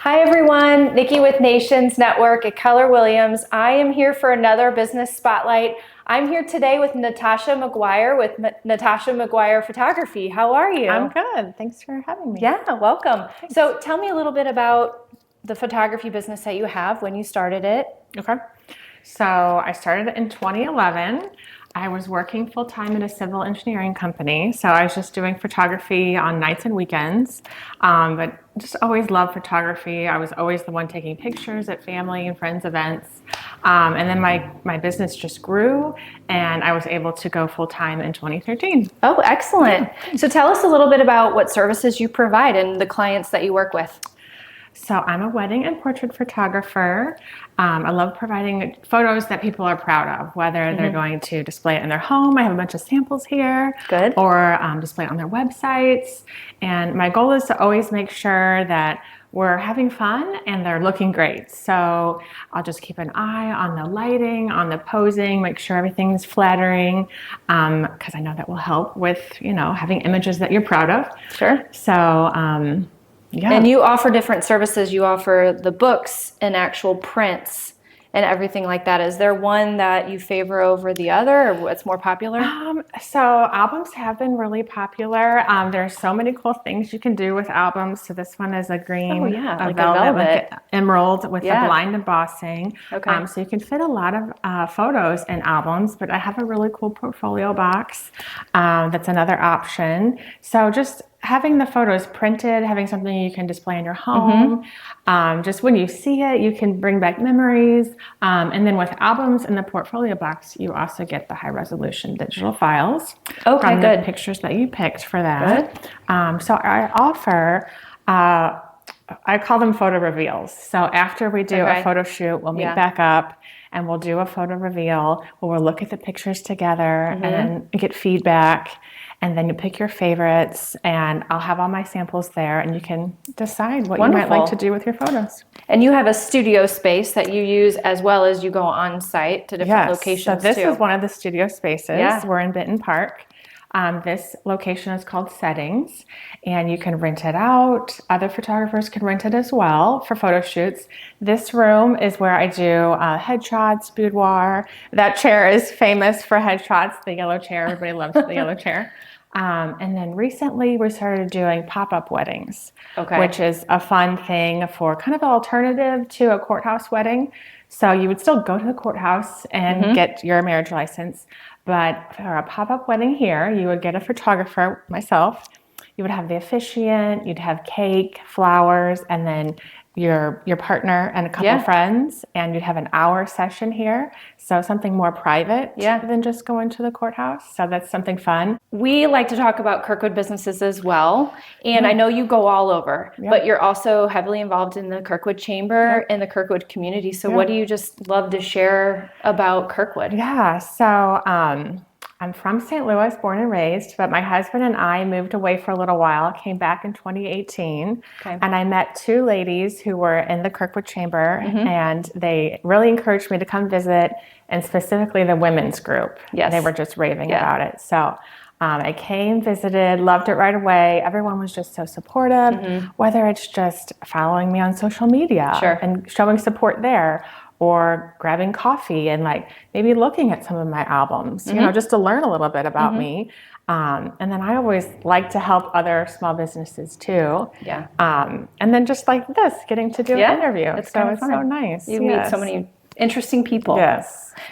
Hi everyone, Nikki with Nations Network at Keller Williams. I am here for another business spotlight. I'm here today with Natasha McGuire with Natasha McGuire Photography. How are you? I'm good. Thanks for having me. Yeah, welcome. Thanks. So tell me a little bit about the photography business that you have, when you started it. Okay. So I started in 2011. I was working full-time in a civil engineering company. So I was just doing photography on nights and weekends, but just always loved photography. I was always the one taking pictures at family and friends events. And then my business just grew and I was able to go full-time in 2013. Oh, excellent. Yeah. So tell us a little bit about what services you provide and the clients that you work with. So I'm a wedding and portrait photographer. I love providing photos that people are proud of, whether they're going to display it in their home. I have a bunch of samples here. Good. Or display it on their websites. And my goal is to always make sure that we're having fun and they're looking great. So I'll just keep an eye on the lighting, on the posing, make sure everything's flattering, because I know that will help with, having images that you're proud of. Sure. So, yeah. And you offer different services. You offer the books and actual prints and everything like that. Is there one that you favor over the other, or what's more popular? So albums have been really popular. There are so many cool things you can do with albums. So this one is a green, like velvet. Like emerald with a blind embossing. Okay. So you can fit a lot of photos in albums, but I have a really cool portfolio box. That's another option. So just having the photos printed, having something you can display in your home. Just when you see it, you can bring back memories. And then with albums in the portfolio box, you also get the high resolution digital files from the pictures that you picked for that. So I offer, I call them photo reveals. So after we do a photo shoot, we'll meet back up and we'll do a photo reveal where we'll look at the pictures together and then get feedback. And then you pick your favorites, and I'll have all my samples there, and you can decide what you might like to do with your photos. And you have a studio space that you use as well as you go on site to different locations. So this is one of the studio spaces. We're in Benton Park. This location is called Settings, and you can rent it out. Other photographers can rent it as well for photo shoots. This room is where I do headshots, boudoir. That chair is famous for headshots, the yellow chair. Everybody loves the yellow chair. And then recently we started doing pop-up weddings, which is a fun thing for kind of an alternative to a courthouse wedding. So you would still go to the courthouse and get your marriage license, but for a pop-up wedding here, you would get a photographer, myself. You would have the officiant, you'd have cake, flowers, and then your partner and a couple friends, and you'd have an hour session here. So something more private than just going to the courthouse. So that's something fun. We like to talk about Kirkwood businesses as well. And I know you go all over, but you're also heavily involved in the Kirkwood Chamber and the Kirkwood community. So what do you just love to share about Kirkwood? Yeah, so I'm from St. Louis, born and raised, but my husband and I moved away for a little while, came back in 2018, and I met two ladies who were in the Kirkwood Chamber, and they really encouraged me to come visit, and specifically the women's group. They were just raving about it. So I came, visited, loved it right away. Everyone was just so supportive, whether it's just following me on social media and showing support there, or grabbing coffee and maybe looking at some of my albums, just to learn a little bit about me. And then I always like to help other small businesses too. And then just like this, getting to do an interview. It's so nice. You meet so many interesting people. Yeah.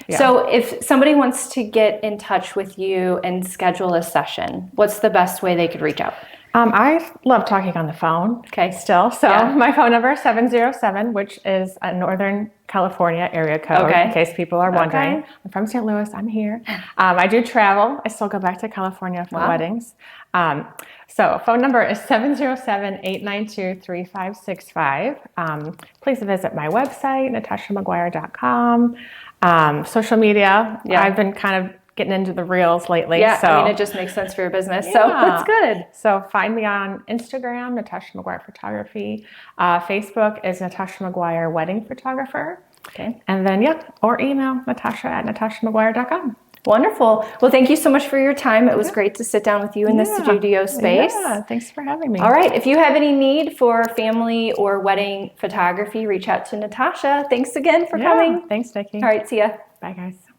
So if somebody wants to get in touch with you and schedule a session, what's the best way they could reach out? I love talking on the phone still. So my phone number is 707, which is a Northern California area code, in case people are wondering. I'm from St. Louis. I'm here. I do travel. I still go back to California for weddings. So phone number is 707-892-3565. Please visit my website, natashamcguire.com. Social media. I've been kind of getting into the reels lately. So it just makes sense for your business. So that's good. So find me on Instagram, Natasha McGuire Photography. Facebook is Natasha McGuire Wedding Photographer. And then, or email Natasha@natashamcguire.com. Wonderful. Well, thank you so much for your time. It was great to sit down with you in this studio space. Yeah, thanks for having me. All right. If you have any need for family or wedding photography, reach out to Natasha. Thanks again for coming. Thanks, Nikki. All right. See ya. Bye, guys.